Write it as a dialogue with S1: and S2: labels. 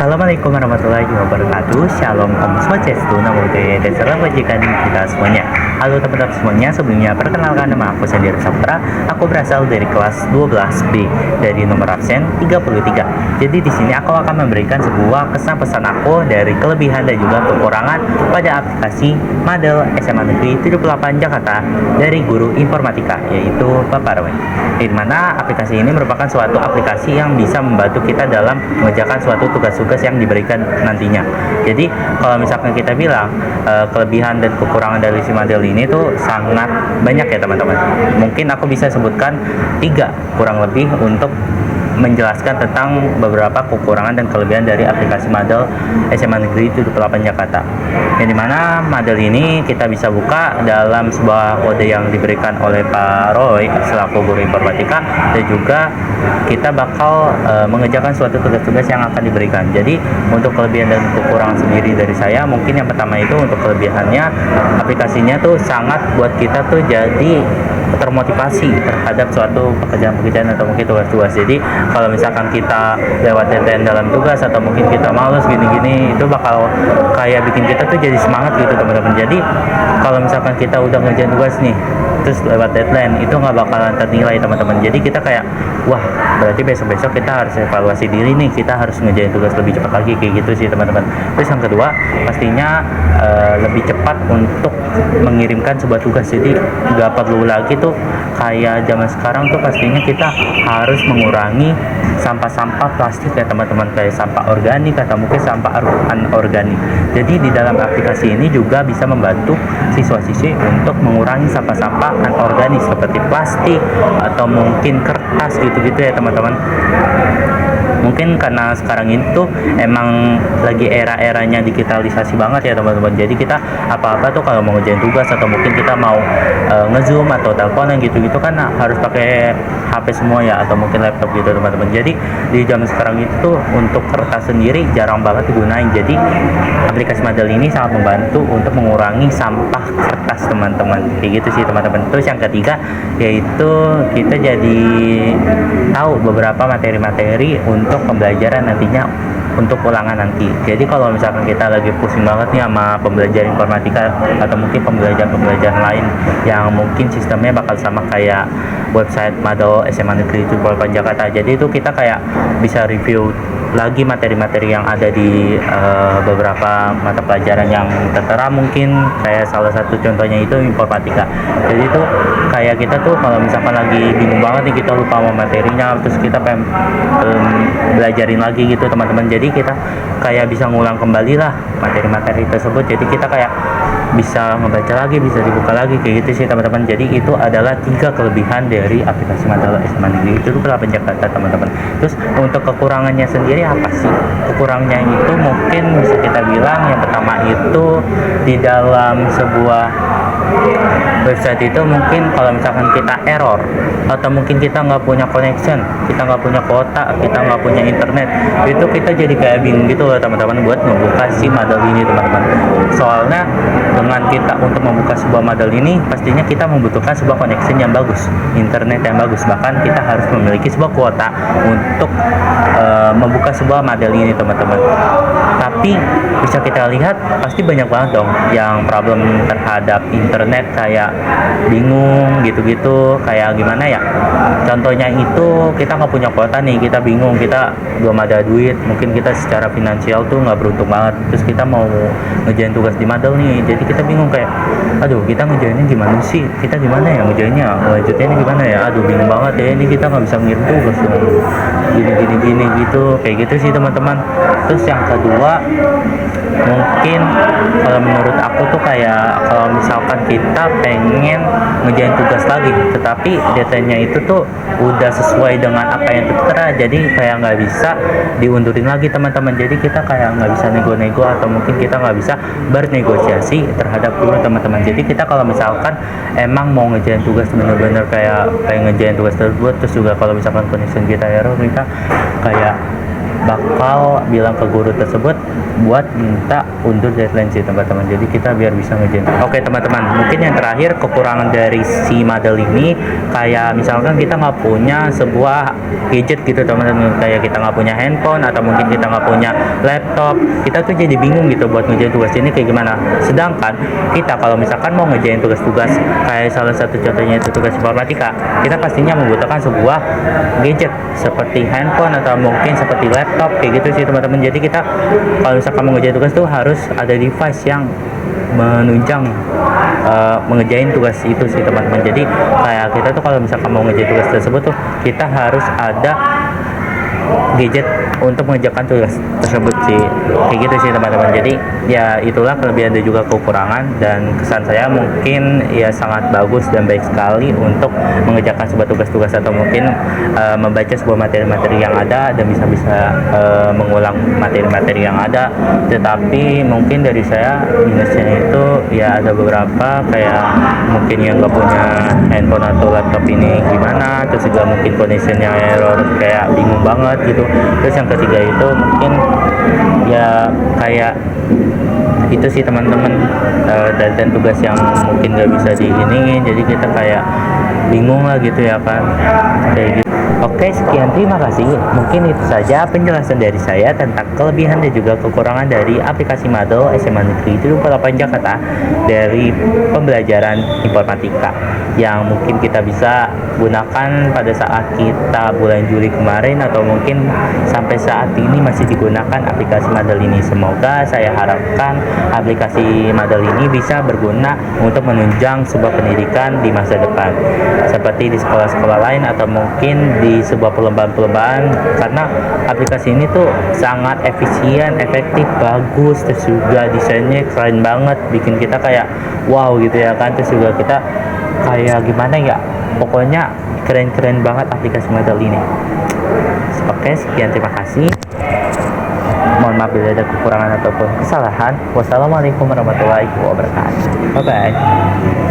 S1: Assalamualaikum warahmatullahi wabarakatuh. Shalom Om Swastiastu, Namo Buddhaya, dan salam kebajikan kita semuanya. Halo teman-teman semuanya, sebelumnya perkenalkan nama aku Sendiri Saputra. Aku berasal dari kelas 12B dari nomor absen 33. Jadi di sini aku akan memberikan sebuah kesan pesan aku dari kelebihan dan juga kekurangan pada aplikasi Madel SMA Negeri 78 Jakarta dari guru informatika, yaitu Bapak Roy. Di mana aplikasi ini merupakan suatu aplikasi yang bisa membantu kita dalam mengerjakan suatu tugas-tugas yang diberikan nantinya. Jadi kalau misalkan kita bilang kelebihan dan kekurangan dari si Madel ini tuh sangat banyak ya teman-teman. Mungkin aku bisa sebutkan 3 kurang lebih untuk menjelaskan tentang beberapa kekurangan dan kelebihan dari aplikasi Madel SMA Negeri 78 Jakarta. Yang dimana Madel ini kita bisa buka dalam sebuah kode yang diberikan oleh Pak Roy selaku guru informatika, dan juga kita bakal mengerjakan suatu tugas-tugas yang akan diberikan. Jadi untuk kelebihan dan kekurangan sendiri dari saya, mungkin yang pertama itu untuk kelebihannya, aplikasinya tuh sangat buat kita tuh jadi termotivasi terhadap suatu pekerjaan-pekerjaan atau mungkin tugas-tugas. Jadi kalau misalkan kita lewat deadline dalam tugas atau mungkin kita males gini-gini, itu bakal kayak bikin kita tuh jadi semangat gitu teman-teman. Jadi kalau misalkan kita udah ngerjain tugas nih terus lewat deadline, itu nggak bakalan ternilai teman-teman. Jadi kita kayak, wah berarti besok-besok kita harus evaluasi diri nih, kita harus ngerjain tugas lebih cepat lagi, kayak gitu sih teman-teman. Terus yang kedua, pastinya lebih cepat untuk mengirimkan sebuah tugas. Jadi nggak perlu lagi tuh kayak zaman sekarang tuh pastinya kita harus mengurangi sampah-sampah plastik ya teman-teman, kayak sampah organik atau mungkin sampah anorganik. Jadi di dalam aplikasi ini juga bisa membantu siswa-siswi untuk mengurangi sampah-sampah anorganik seperti plastik atau mungkin kertas gitu-gitu ya teman-teman. Mungkin karena sekarang itu emang lagi era-eranya digitalisasi banget ya teman-teman. Jadi kita apa-apa tuh kalau mau ngerjain tugas atau mungkin kita mau nge-zoom atau teleponan gitu-gitu kan harus pakai HP semua ya, atau mungkin laptop gitu teman-teman. Jadi di zaman sekarang itu untuk kertas sendiri jarang banget digunain. Jadi aplikasi Madel ini sangat membantu untuk mengurangi sampah kertas teman-teman. Kayak gitu sih teman-teman. Terus yang ketiga yaitu kita jadi tahu beberapa materi-materi untuk pembelajaran nantinya untuk ulangan nanti. Jadi kalau misalkan kita lagi pusing banget nih sama pembelajaran informatika atau mungkin pembelajaran lain yang mungkin sistemnya bakal sama kayak website Madel SMA Negeri 78 Jakarta, jadi itu kita kayak bisa review lagi materi-materi yang ada di beberapa mata pelajaran yang tertera. Mungkin kayak salah satu contohnya itu informatika. Jadi itu kayak kita tuh kalau misalkan lagi bingung banget nih, kita lupa sama materinya, terus kita pengen belajarin lagi gitu teman-teman. Jadi kita kayak bisa ngulang kembali lah materi-materi tersebut. Jadi kita kayak bisa membaca lagi, bisa dibuka lagi, kayak gitu sih teman-teman. Jadi itu adalah 3 kelebihan dari aplikasi Madel SMA Negeri 78 Jakarta teman-teman. Terus untuk kekurangannya sendiri apa sih? Kekurangannya itu mungkin bisa kita bilang yang pertama itu di dalam sebuah website itu mungkin kalau misalkan kita error atau mungkin kita nggak punya connection, kita nggak punya kuota, kita nggak punya internet, itu kita jadi kayak bingung gitu loh teman-teman buat membuka si Madel ini teman-teman. Soalnya dengan kita untuk membuka sebuah Madel ini pastinya kita membutuhkan sebuah connection yang bagus, internet yang bagus, bahkan kita harus memiliki sebuah kuota untuk membuka sebuah Madel ini teman-teman. Tapi bisa kita lihat pasti banyak banget dong yang problem terhadap internet, kayak bingung gitu-gitu, kayak gimana ya, contohnya itu kita nggak punya kuota nih, kita bingung, kita belum ada duit, mungkin kita secara finansial tuh nggak beruntung banget, terus kita mau ngerjain tugas di Madel nih, jadi kita bingung kayak, aduh kita ngerjainnya gimana sih, kita gimana ya ngerjainnya, lanjutnya gimana ya, aduh bingung banget ya, ini kita nggak bisa ngirim tugas gini gitu, kayak gitu sih teman-teman. Terus yang kedua mungkin kalau menurut aku tuh kayak kalau misalkan kita pengen ngerjain tugas lagi tetapi deadline-nya itu tuh udah sesuai dengan apa yang tertera, jadi kayak nggak bisa diundurin lagi teman-teman. Jadi kita kayak nggak bisa nego-nego atau mungkin kita nggak bisa bernegosiasi terhadap guru teman-teman. Jadi kita kalau misalkan emang mau ngerjain tugas bener-bener kayak pengen ngerjain tugas tersebut, terus juga kalau misalkan connection kita error, kita kayak bakal bilang ke guru tersebut buat minta undur deadline sih teman-teman. Jadi kita biar bisa ngerjain. Oke teman-teman, mungkin yang terakhir kekurangan dari si Madel ini kayak misalkan kita nggak punya sebuah gadget gitu teman-teman, kayak kita nggak punya handphone atau mungkin kita nggak punya laptop, kita tuh jadi bingung gitu buat ngerjain tugas ini kayak gimana. Sedangkan kita kalau misalkan mau ngerjain tugas-tugas kayak salah satu contohnya itu tugas informatika, kita pastinya membutuhkan sebuah gadget seperti handphone atau mungkin seperti laptop kayak gitu sih teman-teman. Jadi kita kalau misalkan mau ngerjain tugas tuh harus ada device yang menunjang mengerjain tugas itu sih teman-teman. Jadi kayak kita tuh kalau misalkan mau ngerjain tugas tersebut tuh kita harus ada gadget untuk mengerjakan tugas tersebut sih, kayak gitu sih teman-teman. Jadi ya itulah kelebihan dan juga kekurangan, dan kesan saya mungkin ya sangat bagus dan baik sekali untuk mengerjakan sebuah tugas-tugas atau mungkin membaca sebuah materi-materi yang ada dan bisa mengulang materi-materi yang ada. Tetapi mungkin dari saya minusnya itu ya ada beberapa, kayak mungkin yang nggak punya handphone atau laptop ini gimana, terus juga mungkin kondisinya error kayak bingung banget gitu. Terus yang ketiga itu mungkin ya kayak itu sih teman-teman, dan tugas yang mungkin nggak bisa diiniin, jadi kita kayak bingung lah gitu ya kan, kayak gitu. Oke, sekian, terima kasih. Mungkin itu saja penjelasan dari saya tentang kelebihan dan juga kekurangan dari aplikasi Madel SMA Negeri 78 Jakarta dari pembelajaran informatika yang mungkin kita bisa gunakan pada saat kita bulan Juli kemarin atau mungkin sampai saat ini masih digunakan aplikasi Madel ini. Semoga saya harapkan aplikasi Madel ini bisa berguna untuk menunjang sebuah pendidikan di masa depan seperti di sekolah-sekolah lain atau mungkin di sebuah perlombaan-perlombaan, karena aplikasi ini tuh sangat efisien, efektif, bagus, terus juga desainnya keren banget, bikin kita kayak wow gitu ya kan. Terus juga kita kayak gimana ya, pokoknya keren-keren banget aplikasi Madel ini. Oke, sekian, terima kasih. Mohon maaf bila ada kekurangan ataupun kesalahan. Wassalamualaikum warahmatullahi wabarakatuh. Bye bye.